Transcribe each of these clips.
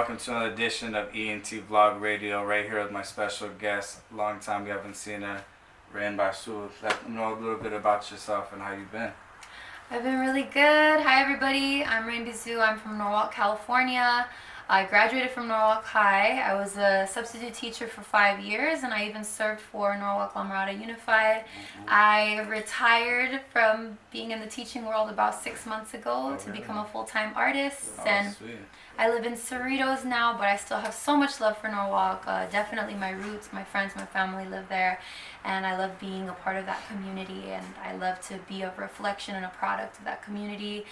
welcome to another edition of E&T Vlog Radio, right here with my special guest. Long time we haven't seen her, Bisou. Let them know a little bit about yourself and how you've been. I've been really good. Hi everybody, I'm Bisou. I'm from Norwalk, California. I graduated from Norwalk High. I was a substitute teacher for 5 years, and I even served for Norwalk La Mirada Unified. I retired from being in the teaching world about 6 months ago to become a full-time artist. Sweet. I live in Cerritos now, but I still have so much love for Norwalk. Definitely my roots, my friends, my family live there, and I love being a part of that community, and I love to be a reflection and a product of that community.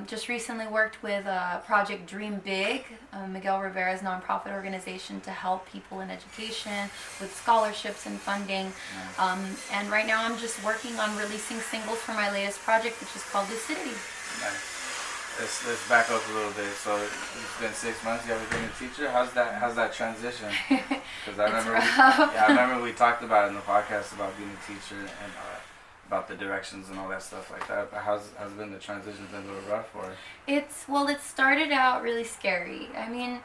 Just recently worked with Project Dream Big, Miguel Rivera's nonprofit organization to help people in education with scholarships and funding. And right now I'm just working on releasing singles for my latest project, which is called Lucidity. Nice. Let's back up a little bit. So it's been 6 months. You ever been a teacher? How's that transition? Because I remember we talked about it in the podcast about being a teacher and about the directions and all that stuff like that. But how's been the transition? Been a little rough for? It started out really scary. I mean,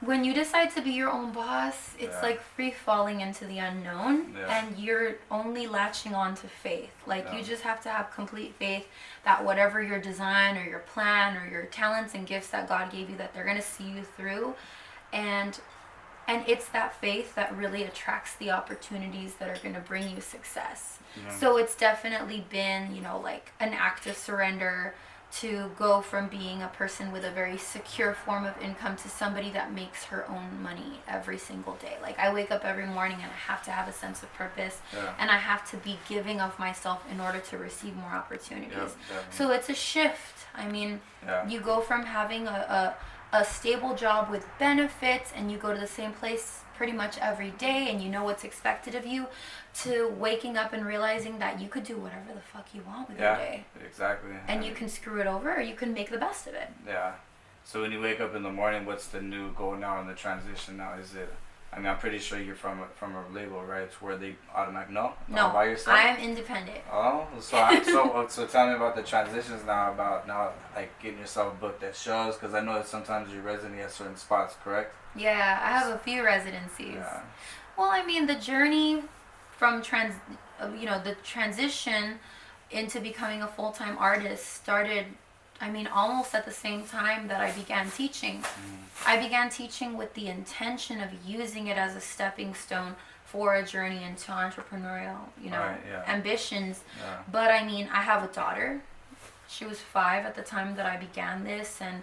when you decide to be your own boss, it's like free falling into the unknown, and you're only latching on to faith. You just have to have complete faith that whatever your design or your plan or your talents and gifts that God gave you, that they're going to see you through. And it's that faith that really attracts the opportunities that are going to bring you success. So it's definitely been, an act of surrender to go from being a person with a very secure form of income to somebody that makes her own money every single day. I wake up every morning and I have to have a sense of purpose, and I have to be giving of myself in order to receive more opportunities. So it's a shift. I mean, you go from having a stable job with benefits, and you go to the same place pretty much every day, and you know what's expected of you, to waking up and realizing that you could do whatever the fuck you want with your day. Exactly. And you can screw it over, or you can make the best of it. Yeah. So when you wake up in the morning, what's the new goal now in the transition now? Is it, I'm pretty sure you're from a label, right? It's where they automatic no by yourself. I am independent. Oh, so tell me about the transitions now. About now, getting yourself booked at shows, because I know that sometimes you resonate at certain spots, correct? Yeah, I have a few residencies. Yeah. Well, I mean, the journey from the transition into becoming a full-time artist started, almost at the same time that I began teaching. I began teaching with the intention of using it as a stepping stone for a journey into entrepreneurial, ambitions. Yeah. But I have a daughter. She was 5 at the time that I began this, and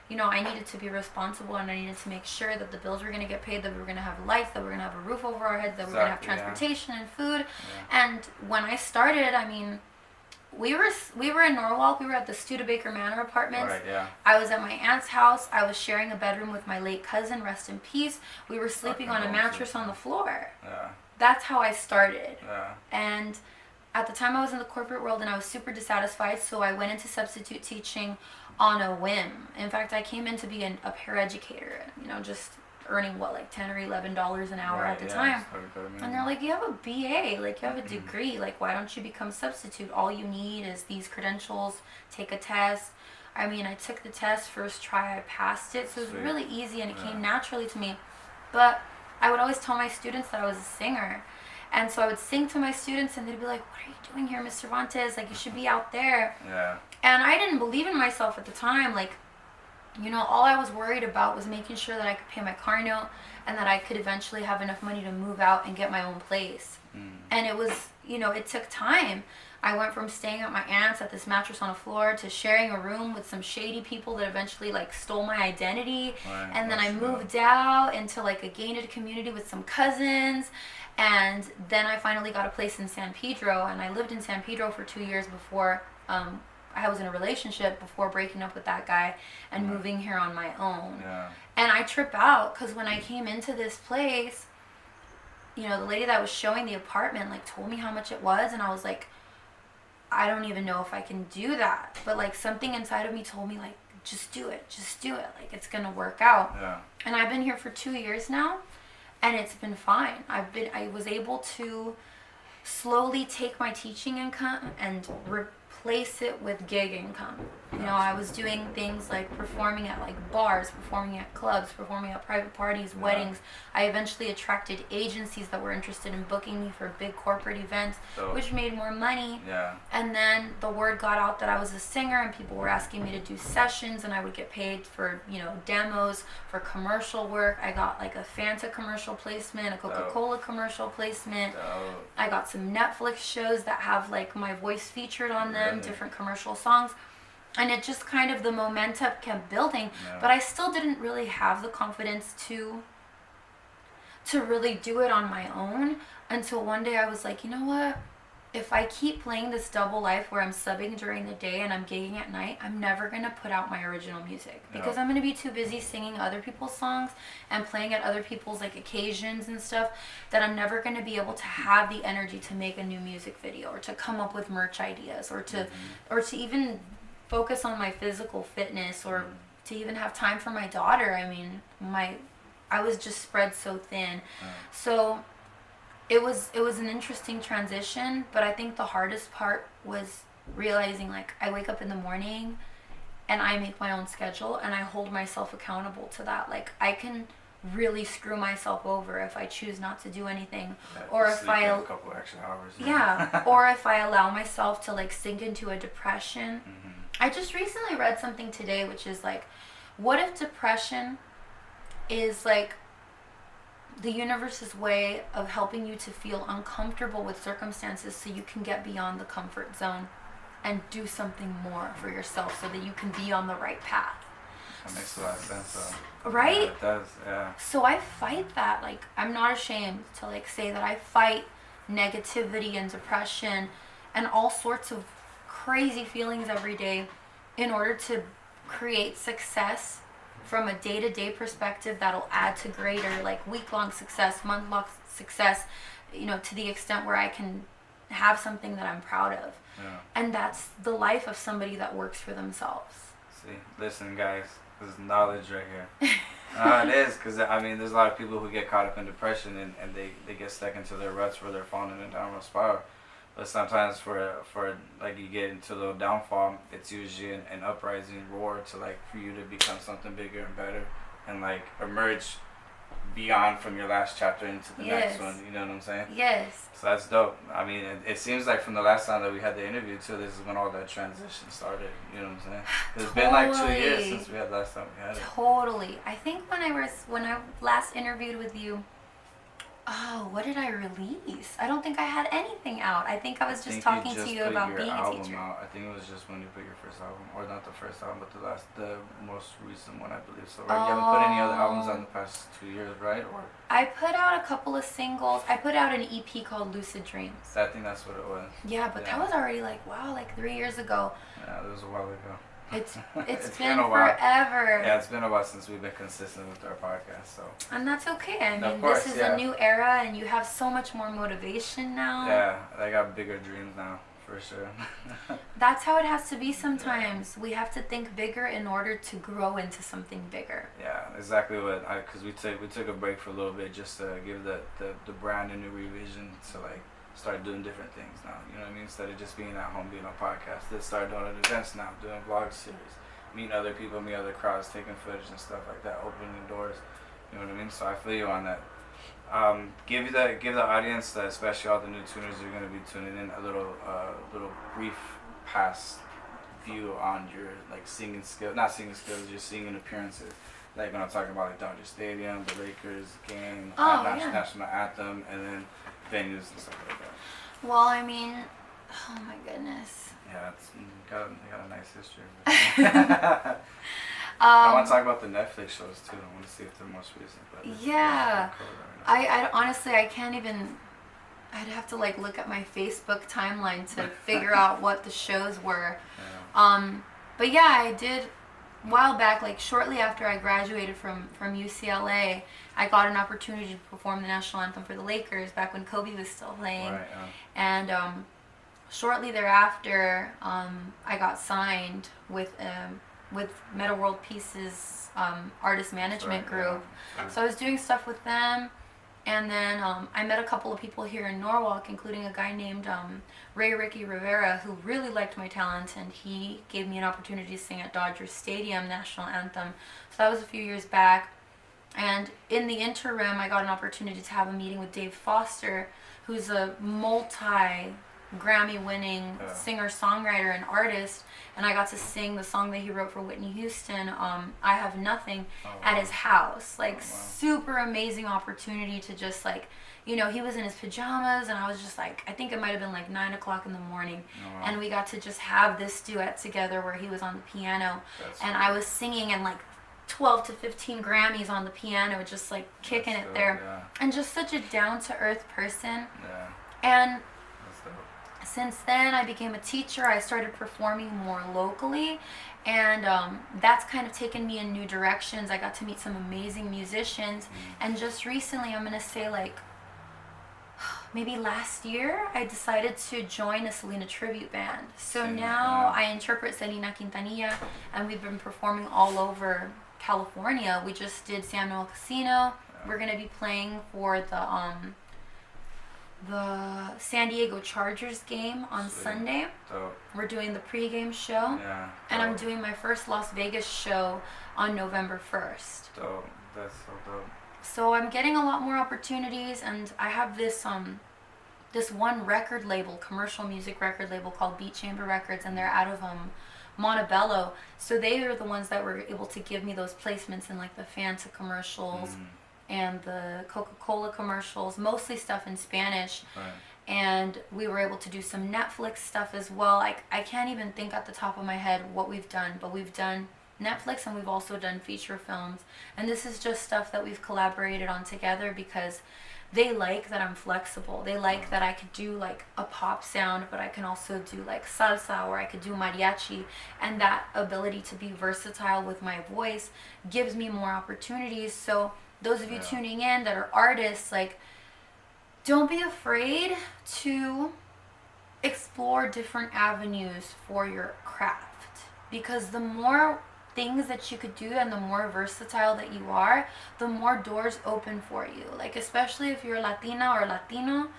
I needed to be responsible, and I needed to make sure that the bills were going to get paid, that we were going to have lights, that we were going to have a roof over our heads, that we were going to have transportation and food. And when I started, we were in Norwalk. We were at the Studebaker Manor apartments. I was at my aunt's house. I was sharing a bedroom with my late cousin, rest in peace. We were sleeping on a mattress on the floor. That's how I started. And at the time I was in the corporate world, and I was super dissatisfied, so I went into substitute teaching on a whim. In fact, I came in to be a paraeducator, just earning $10 or $11 an hour at the time. And they're like, you have a BA, you have a degree, why don't you become substitute? All you need is these credentials, take a test. I took the test, first try, I passed it, so it was really easy, and it came naturally to me. But I would always tell my students that I was a singer. And so I would sing to my students, and they'd be like, what are you doing here, Miss Cervantes? You should be out there. And I didn't believe in myself at the time. All I was worried about was making sure that I could pay my car note, and that I could eventually have enough money to move out and get my own place. And it was, it took time. I went from staying at my aunt's at this mattress on the floor to sharing a room with some shady people that eventually stole my identity. And then I moved out into a gated community with some cousins. And then I finally got a place in San Pedro, and I lived in San Pedro for 2 years before I was in a relationship, before breaking up with that guy and moving here on my own. And I trip out because when I came into this place, the lady that was showing the apartment told me how much it was, and I was like, I don't even know if I can do that. But something inside of me told me just do it, it's gonna work out. And I've been here for 2 years now, and it's been fine. I was able to slowly take my teaching income and replace it with gig income. You know, I was doing things like performing at like bars, performing at clubs, performing at private parties, weddings. I eventually attracted agencies that were interested in booking me for big corporate events, which made more money. And then the word got out that I was a singer, and people were asking me to do sessions, and I would get paid for, you know, demos, for commercial work. I got like a Fanta commercial placement, a Coca-Cola commercial placement. I got some Netflix shows that have like my voice featured on them, different commercial songs. And it just kind of, the momentum kept building, but I still didn't really have the confidence to really do it on my own until one day I was like, you know what? If I keep playing this double life where I'm subbing during the day and I'm gigging at night, I'm never going to put out my original music because I'm going to be too busy singing other people's songs and playing at other people's like occasions and stuff that I'm never going to be able to have the energy to make a new music video or to come up with merch ideas or to even focus on my physical fitness or to even have time for my daughter. I mean, I was just spread so thin. So it was an interesting transition, but I think the hardest part was realizing like I wake up in the morning and I make my own schedule and I hold myself accountable to that. Like I can really screw myself over if I choose not to do anything, or if I a couple extra hours. Or if I allow myself to like sink into a depression. I just recently read something today which is like, what if depression is like the universe's way of helping you to feel uncomfortable with circumstances so you can get beyond the comfort zone and do something more for yourself so that you can be on the right path. That makes a lot of sense. Right? Yeah, it does, yeah. So I fight that. Like, I'm not ashamed to like say that I fight negativity and depression and all sorts of crazy feelings every day in order to create success from a day-to-day perspective that'll add to greater like week-long success, month-long success, you know, to the extent where I can have something that I'm proud of. And that's the life of somebody that works for themselves. See, listen guys, this is knowledge right here. It is, because I mean there's a lot of people who get caught up in depression and they get stuck into their ruts where they're falling in a downward spiral. But sometimes for like you get into a little downfall, it's usually an uprising roar to like for you to become something bigger and better and like emerge beyond from your last chapter into the next one. You know what I'm saying? Yes. So that's dope. I mean, it seems like from the last time that we had the interview too, this is when all that transition started. You know what I'm saying? It's been like 2 years since we had last time we had it. Totally. I think when I last interviewed with you, what did I release? I don't think I had anything out. I think I was just talking to you about being a teacher. I think it was just when you put your first album, or not the first album, but the most recent one, I believe. So, right? You haven't put any other albums on the past 2 years, right? Or I put out a couple of singles. I put out an EP called Lucid Dreams. I think that's what it was. Yeah, but that was already like 3 years ago. Yeah, that was a while ago. It's been forever. Yeah, it's been a while since we've been consistent with our podcast, so. And that's okay. I mean, this is a new era, and you have so much more motivation now. Yeah, I got bigger dreams now, for sure. That's how it has to be sometimes. We have to think bigger in order to grow into something bigger. Yeah, exactly what because we took a break for a little bit just to give the brand a new revision to like start doing different things now, you know what I mean? Instead of just being at home, being on podcasts, let's start doing events now, doing vlog series, meeting other people, meet other crowds, taking footage and stuff like that, opening doors, you know what I mean? So I feel you on that. Give the audience, especially all the new tuners who are going to be tuning in, a little brief past view on your like singing skills, not singing skills, just singing appearances. Like when I'm talking about like Dodger Stadium, the Lakers game, national anthem, and then venues and stuff like that. Well, I mean, oh my goodness. Yeah, they got a nice history. I want to talk about the Netflix shows too. I want to see if they're most recent. But yeah, I honestly I can't even. I'd have to like look at my Facebook timeline to figure out what the shows were. Yeah. But yeah, I did. A while back, like shortly after I graduated from UCLA, I got an opportunity to perform the national anthem for the Lakers back when Kobe was still playing. Right, and shortly thereafter, I got signed with Meta World Peace's artist management group. Yeah. So I was doing stuff with them, And then I met a couple of people here in Norwalk, including a guy named Ricky Rivera, who really liked my talent, and he gave me an opportunity to sing at Dodger Stadium national anthem. So that was a few years back. And in the interim, I got an opportunity to have a meeting with Dave Foster, who's a multi-Grammy-winning singer-songwriter and artist. And I got to sing the song that he wrote for Whitney Houston, I Have Nothing, at his house. Like, super amazing opportunity to just, like, you know, he was in his pajamas, and I was just like, I think it might have been like 9 o'clock in the morning. And we got to just have this duet together where he was on the piano. And I was singing, and like 12 to 15 Grammys on the piano, just like kicking it there. And just such a down-to-earth person. And since then, I became a teacher. I started performing more locally, and that's kind of taken me in new directions. I got to meet some amazing musicians, and just recently, I'm gonna say like maybe last year, I decided to join a Selena tribute band. So now I interpret Selena Quintanilla, and we've been performing all over California. We just did San Manuel Casino. We're gonna be playing for the San Diego Chargers game on Sunday. We're doing the pregame show. And I'm doing my first Las Vegas show on November 1st. That's so dope. So I'm getting a lot more opportunities, and I have this this one record label, commercial music record label called Beat Chamber Records, and they're out of Montebello. So they are the ones that were able to give me those placements in like the Fanta commercials and the Coca-Cola commercials, mostly stuff in Spanish. And we were able to do some Netflix stuff as well. I can't even think at the top of my head what we've done, but we've done Netflix, and we've also done feature films. And this is just stuff that we've collaborated on together because they like that I'm flexible. They like that I could do like a pop sound, but I can also do like salsa, or I could do mariachi. And that ability to be versatile with my voice gives me more opportunities. So those of you tuning in that are artists, like, don't be afraid to explore different avenues for your craft, because the more things that you could do and the more versatile that you are, the more doors open for you. Like, especially if you're Latina or Latino,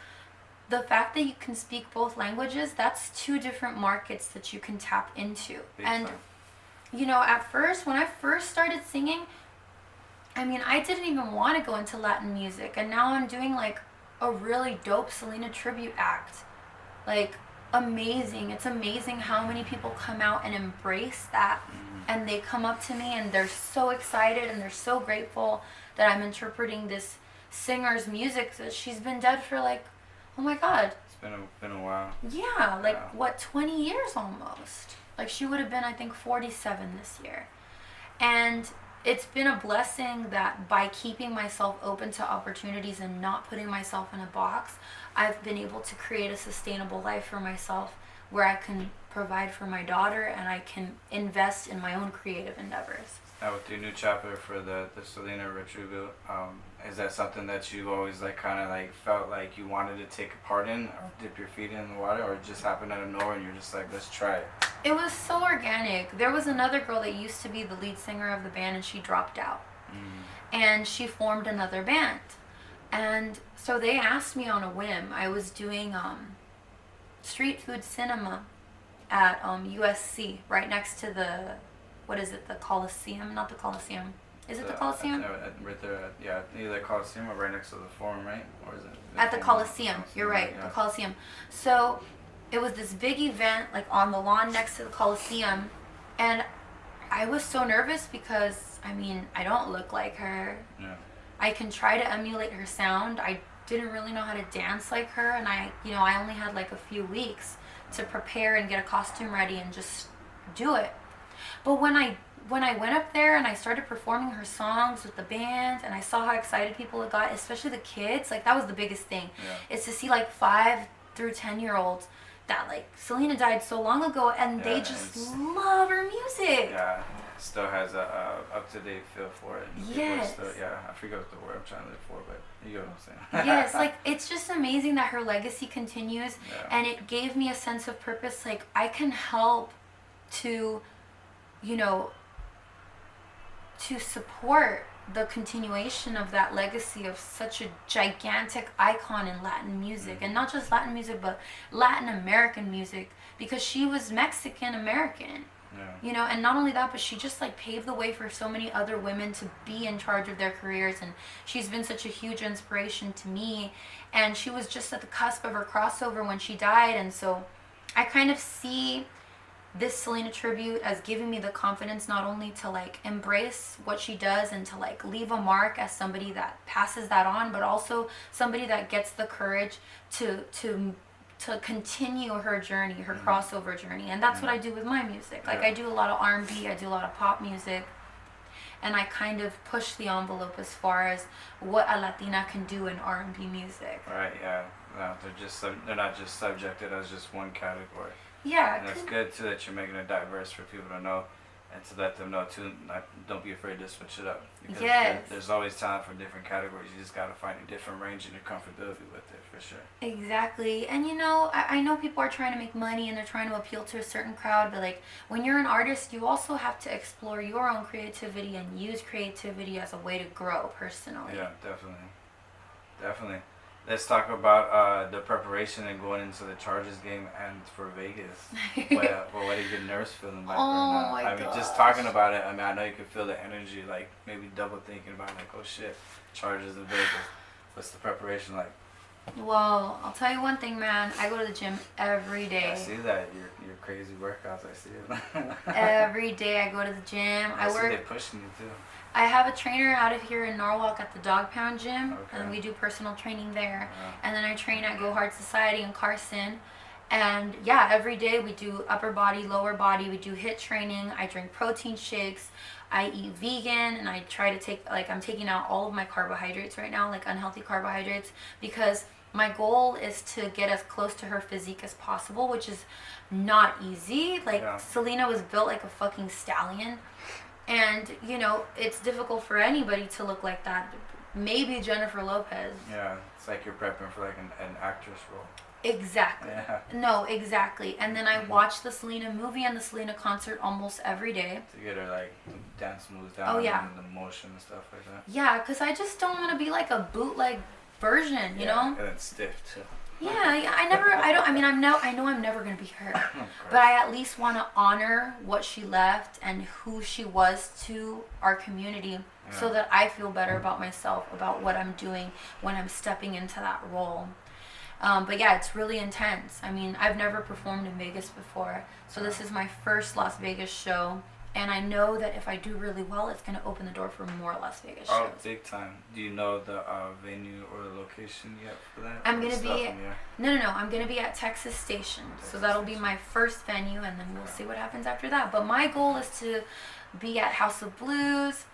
the fact that you can speak both languages, that's two different markets that you can tap into. And you know, at first, when I first started singing, I mean, I didn't even want to go into Latin music, and now I'm doing like a really dope Selena tribute act. Like, amazing. It's amazing how many people come out and embrace that. And they come up to me and they're so excited and they're so grateful that I'm interpreting this singer's music that she's been dead for like, oh my God. It's been a while. Yeah, like what, 20 years almost. Like, she would have been, I think, 47 this year. And it's been a blessing that by keeping myself open to opportunities and not putting myself in a box, I've been able to create a sustainable life for myself where I can provide for my daughter and I can invest in my own creative endeavors. Now, with your new chapter for the Selena Retrieval, is that something that you always like kind of like felt like you wanted to take a part in or dip your feet in the water, or it just happened out of nowhere and you're just like, let's try it? It was so organic. There was another girl that used to be the lead singer of the band, and she dropped out. And she formed another band. And so they asked me on a whim. I was doing street food cinema at USC, right next to the, what is it, the Coliseum? Not the Coliseum. Is it the Coliseum? Right there, yeah, either Coliseum or right next to the Forum, right? Or is it? At the Coliseum, you're right, the Coliseum. So it was this big event, like on the lawn next to the Coliseum, and I was so nervous because, I mean, I don't look like her. I can try to emulate her sound. I didn't really know how to dance like her, and I only had like a few weeks to prepare and get a costume ready and just do it. But when I went up there and I started performing her songs with the band, and I saw how excited people got, especially the kids, like, that was the biggest thing. Is to see like 5 through 10-year-olds that, like, Selena died so long ago, and they just love her music. Yeah, still has a up-to-date feel for it. Yes. Still, I forget what the word I'm trying to look for, but you get what I'm saying. Yes, like, it's just amazing that her legacy continues, and it gave me a sense of purpose. Like, I can help to, to support the continuation of that legacy of such a gigantic icon in Latin music, and not just Latin music, but Latin American music, because she was Mexican American. Yeah. You know, and not only that, but she just like paved the way for so many other women to be in charge of their careers, and she's been such a huge inspiration to me. And she was just at the cusp of her crossover when she died, and so I kind of see this Selena tribute as giving me the confidence not only to like embrace what she does and to like leave a mark as somebody that passes that on, but also somebody that gets the courage to continue her journey, her crossover journey. And that's what I do with my music. Like I do a lot of R&B, I do a lot of pop music, and I kind of push the envelope as far as what a Latina can do in R&B music. Right, yeah. No, they're not just subjected as just one category. Yeah. And it's good too that you're making it diverse for people to know, and to let them know too. Don't be afraid to switch it up. Because there's always talent for different categories. You just gotta find a different range and your comfortability with it, for sure. Exactly. And you know, I know people are trying to make money and they're trying to appeal to a certain crowd, but like when you're an artist, you also have to explore your own creativity and use creativity as a way to grow personally. Yeah, definitely. Let's talk about the preparation and going into the Chargers game and for Vegas. What are your nerves feeling like right now? I mean, just talking about it, I mean, I know you can feel the energy, like maybe double thinking about like, oh shit, Chargers in Vegas. What's the preparation like? Well, I'll tell you one thing, man. I go to the gym every day. I see that. Your crazy workouts, I see it. Every day I go to the gym. I see they pushing you too. I have a trainer out of here in Norwalk at the Dog Pound Gym, okay. and we do personal training there. And then I train at Go Hard Society in Carson. And yeah, every day we do upper body, lower body. We do HIIT training. I drink protein shakes. I eat vegan, and I try to take, like, I'm taking out all of my carbohydrates right now, like unhealthy carbohydrates, because my goal is to get as close to her physique as possible, which is not easy. Like, Selena was built like a fucking stallion. And, you know, it's difficult for anybody to look like that. Maybe Jennifer Lopez. Yeah, it's like you're prepping for like an actress role. Exactly. Yeah. No, exactly. And then I watch the Selena movie and the Selena concert almost every day. To get her like dance moves down and the motion and stuff like that. Yeah, because I just don't want to be like a bootleg version, you know? And it's stiff too. I know I'm never going to be her. But I at least want to honor what she left and who she was to our community, so that I feel better about myself, about what I'm doing when I'm stepping into that role. But yeah, it's really intense. I mean, I've never performed in Vegas before, so this is my first Las Vegas show. And I know that if I do really well, it's going to open the door for more Las Vegas shows. Oh, big time. Do you know the venue or the location yet for that? I'm going to be... No. I'm going to be at Texas Station. So that'll be my first venue, and then we'll see what happens after that. But my goal is to be at House of Blues,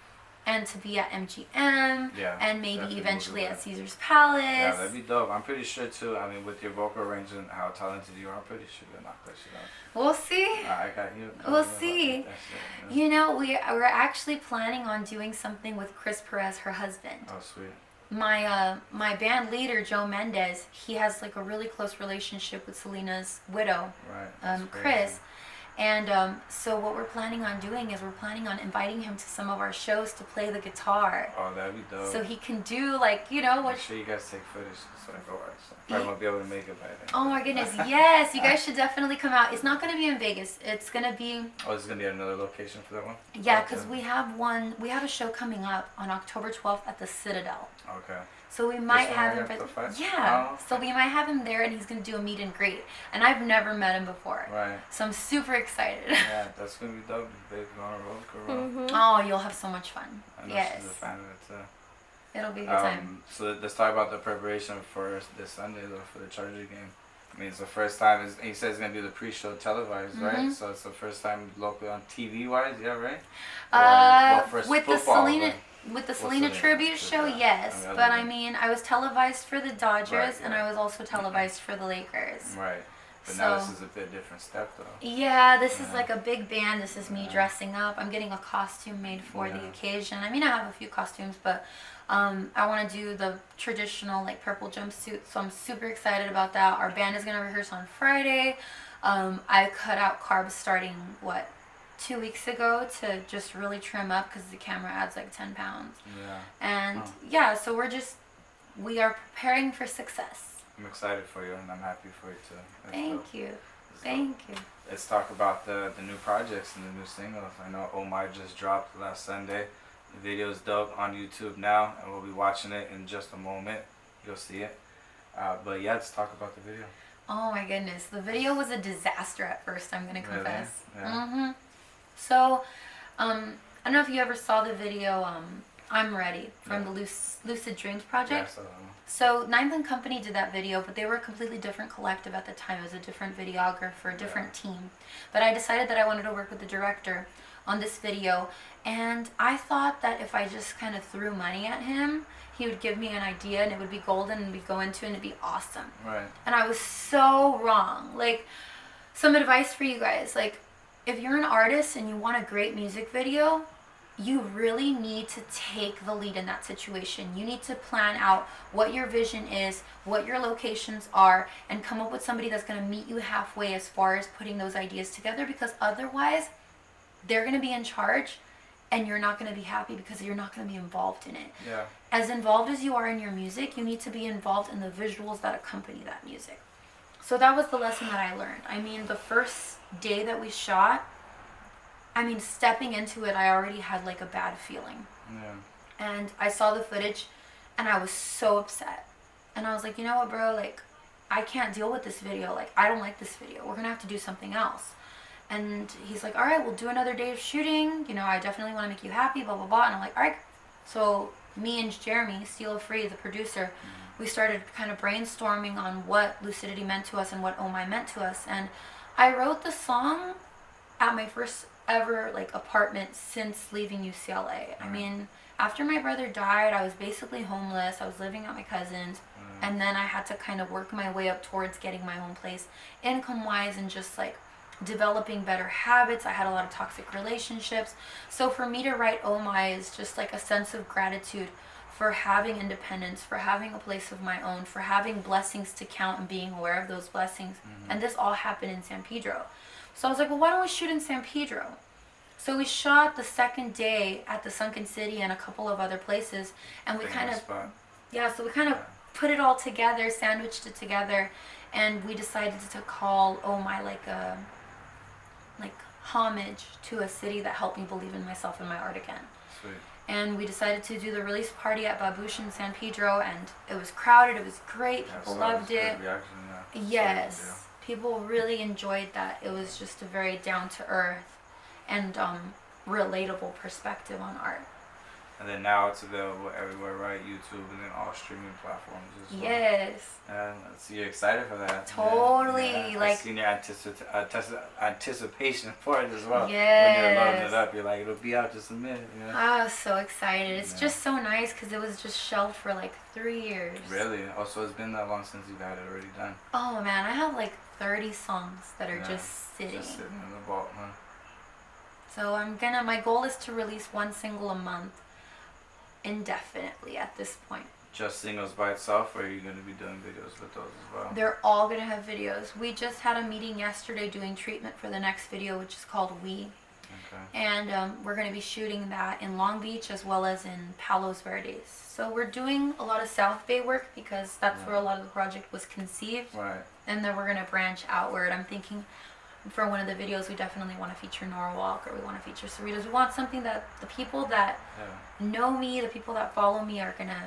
and to be at MGM, and maybe eventually at Caesar's Palace. Yeah, that'd be dope. I'm pretty sure too. I mean, with your vocal range and how talented you are, I'm pretty sure you'll knock that shit out. We'll see. I got you. We'll see. You know, we're actually planning on doing something with Chris Perez, her husband. Oh, sweet. My band leader, Joe Mendez, he has like a really close relationship with Selena's widow, Chris. And so what we're planning on doing is we're planning on inviting him to some of our shows to play the guitar. Oh, that'd be dope. So he can do, like, you know what? Make sure you guys take footage so I go watch. Probably won't be able to make it by then. Oh my goodness, yes! You guys should definitely come out. It's not going to be in Vegas. It's going to be... Oh, this is going to be another location for that one? Yeah, because we have a show coming up on October 12th at the Citadel. Okay. So we might have him. So we might have him there, and he's gonna do a meet and greet. And I've never met him before. Right. So I'm super excited. Yeah, that's gonna be dope. Baby on a roller coaster. Oh, you'll have so much fun. I know she's a fan of it too. It'll be a good time. So let's talk about the preparation for this Sunday though, for the Charger game. I mean, it's the first time. He says it's gonna be the pre-show televised, right? So it's the first time locally on TV wise, yeah, right? With football, the Selena tribute show, yes. But I mean, I was televised for the Dodgers, and I was also televised for the Lakers. Right. But now this is a bit different step, though. Yeah, this is like a big band. This is me dressing up. I'm getting a costume made for the occasion. I mean, I have a few costumes, but I want to do the traditional, like, purple jumpsuit, so I'm super excited about that. Our band is going to rehearse on Friday. I cut out carbs starting, 2 weeks ago to just really trim up because the camera adds like 10 pounds. Yeah. And yeah, so we are preparing for success. I'm excited for you, and I'm happy for you too. Thank you. Thank you. Let's talk about the new projects and the new singles. I know Oh My just dropped last Sunday. The video is dope on YouTube now, and we'll be watching it in just a moment. You'll see it. But yeah, let's talk about the video. Oh my goodness. The video was a disaster at first, I'm going to confess. Really? Yeah. So, I don't know if you ever saw the video, I'm Ready, from the Lucid Dreams project. Yeah, So, Ninth and Company did that video, but they were a completely different collective at the time. It was a different videographer, a different team. But I decided that I wanted to work with the director on this video, and I thought that if I just kind of threw money at him, he would give me an idea and it would be golden and we'd go into it and it'd be awesome. Right. And I was so wrong. Like, some advice for you guys. Like, if you're an artist and you want a great music video, you really need to take the lead in that situation. You need to plan out what your vision is, what your locations are, and come up with somebody that's going to meet you halfway as far as putting those ideas together, because otherwise they're going to be in charge and you're not going to be happy because you're not going to be involved in it. Yeah. As involved as you are in your music, you need to be involved in the visuals that accompany that music. So that was the lesson that I learned. I mean, the first day that we shot, I mean, stepping into it, I already had like a bad feeling. Yeah. And I saw the footage and I was so upset. And I was like, you know what, bro? Like, I can't deal with this video. Like, I don't like this video. We're going to have to do something else. And he's like, all right, we'll do another day of shooting. You know, I definitely want to make you happy, blah, blah, blah. And I'm like, all right. So me and Jeremy, Steal Free, the producer, we started kind of brainstorming on what lucidity meant to us and what Oh My meant to us. And I wrote the song at my first ever like apartment since leaving UCLA. I mean, after my brother died, I was basically homeless. I was living at my cousin's. And then I had to kind of work my way up towards getting my own place income-wise and just like developing better habits. I had a lot of toxic relationships. So for me to write Oh My is just like a sense of gratitude for having independence, for having a place of my own, for having blessings to count and being aware of those blessings. And this all happened in San Pedro. So I was like, well, why don't we shoot in San Pedro? So we shot the second day at the Sunken City and a couple of other places, and we kind of put it all together, sandwiched it together, and we decided to call Oh My like a homage to a city that helped me believe in myself and my art again. Sweet. And we decided to do the release party at Babouche in San Pedro, and it was crowded, it was great, people loved it. Yes, people really enjoyed that. It was just a very down-to-earth and relatable perspective on art. And then now it's available everywhere, right? YouTube and then all streaming platforms as well. Yes. And so you're excited for that. Totally. Yeah. Like, I've seen your anticipation for it as well. Yes. When you're loading it up, you're like, it'll be out just a minute. You know? I was so excited. It's just so nice because it was just shelved for like 3 years. Really? Oh, so it's been that long since you've had it already done? Oh man, I have like 30 songs that are just sitting. Just sitting in the vault, huh? So my goal is to release one single a month indefinitely at this point. Just singles by itself, or are you going to be doing videos with those as well? They're all going to have videos. We just had a meeting yesterday doing treatment for the next video, which is called We. Okay. And we're going to be shooting that in Long Beach as well as in Palos Verdes. So we're doing a lot of South Bay work because that's where a lot of the project was conceived. Right. And then we're going to branch outward. I'm thinking for one of the videos we definitely want to feature Norwalk, or we want to feature Cerritos. We want something that the people that know me, the people that follow me are going to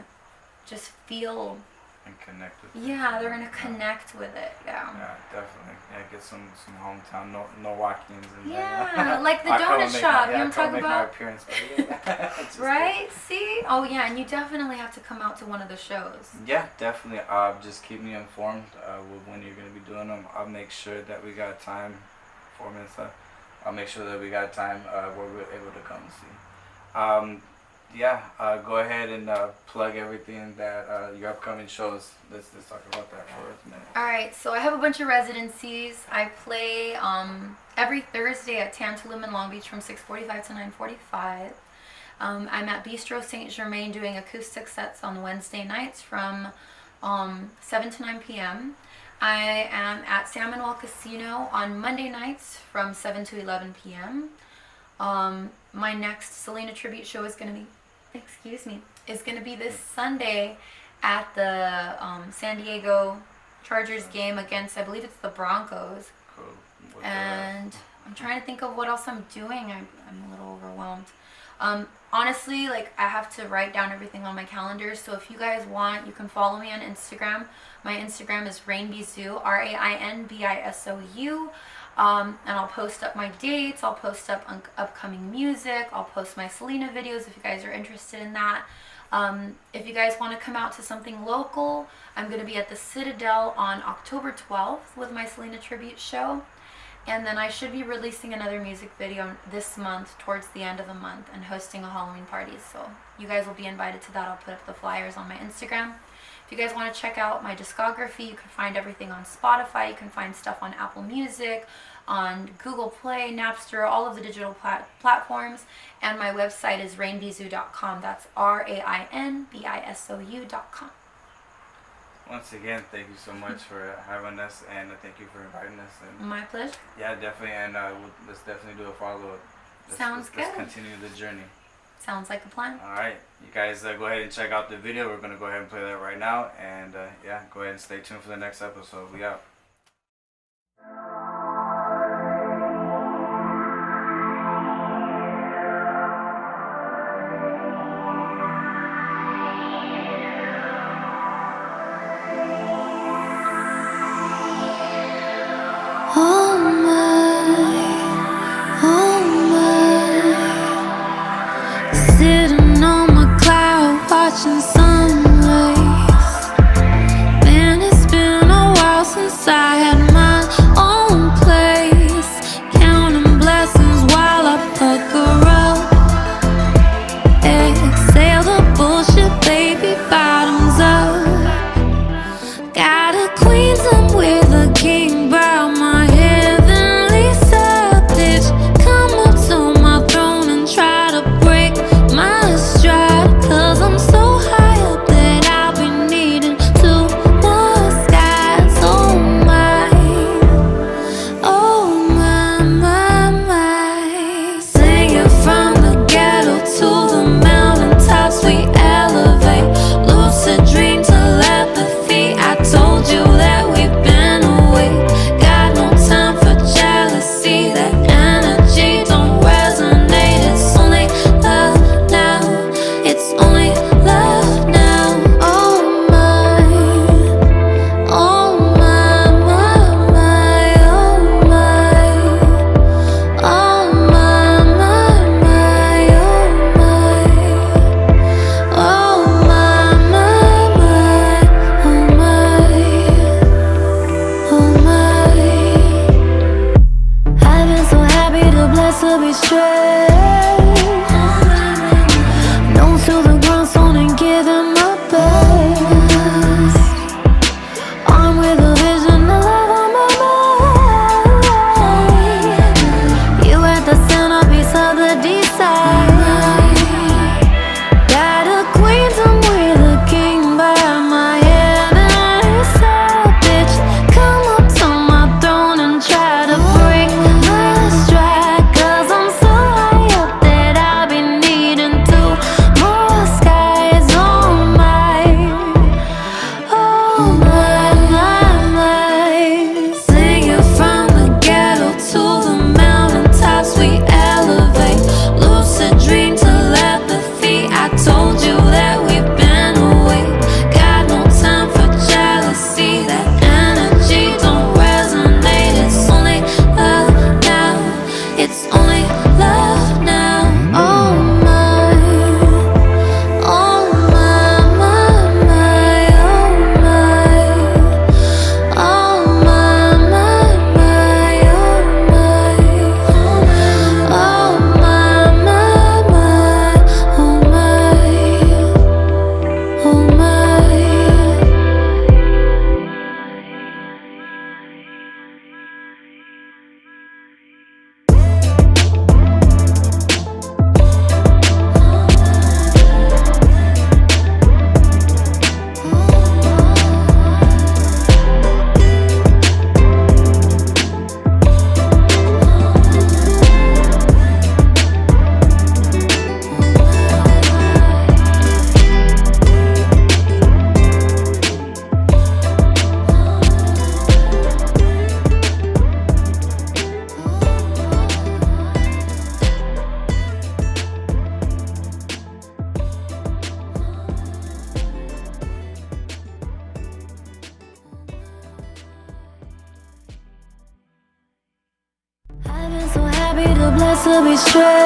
just feel and connect with it. Yeah, they're gonna connect with it. Yeah. Yeah, definitely. Yeah, get some hometown Milwaukeeans in there. Yeah, like the donut shop. You know what I'm talking about? Right? See? Oh yeah, and you definitely have to come out to one of the shows. Yeah, definitely. Just keep me informed when you're gonna be doing them. I'll make sure that we got time. 4 minutes left. I'll make sure that we got time where we're able to come and see. Go ahead and plug everything that your upcoming shows. Let's talk about that for a minute. All right, so I have a bunch of residencies. I play every Thursday at Tantalum in Long Beach from 6:45 to 9:45. I'm at Bistro Saint Germain doing acoustic sets on Wednesday nights from 7 to 9 p.m. I am at San Manuel Casino on Monday nights from 7 to 11 p.m. My next Selena tribute show is gonna be, this Sunday at the San Diego Chargers game against, I believe it's the Broncos. Cool. And I'm trying to think of what else I'm doing. I'm a little overwhelmed. Honestly, like, I have to write down everything on my calendar. So if you guys want, you can follow me on Instagram. My Instagram is Bisou, RAINBISOU. And I'll post up my dates. I'll post up upcoming music. I'll post my Selena videos if you guys are interested in that. If you guys want to come out to something local, I'm going to be at the Citadel on October 12th with my Selena tribute show. And then I should be releasing another music video this month, towards the end of the month, and hosting a Halloween party. So you guys will be invited to that. I'll put up the flyers on my Instagram. If you guys want to check out my discography, you can find everything on Spotify. You can find stuff on Apple Music, on Google Play, Napster, all of the digital platforms. And my website is rainbisou.com. That's RAINBISOU.com. Once again, thank you so much for having us, and thank you for inviting us. And my pleasure. Yeah, definitely, and let's definitely do a follow-up. Sounds good. Let's continue the journey. Sounds like a plan. All right, you guys go ahead and check out the video. We're gonna go ahead and play that right now, and yeah, go ahead and stay tuned for the next episode. We out. Sitting on my cloud, watching sunrise. Man, it's been a while since I had my own place. Counting blessings while I pucker up. Exhale the bullshit, baby, bottoms up. Got a queensland with a king by my heavenly side, bitch. Come up to my throne and try to break my stride, 'cause I'm so high trip.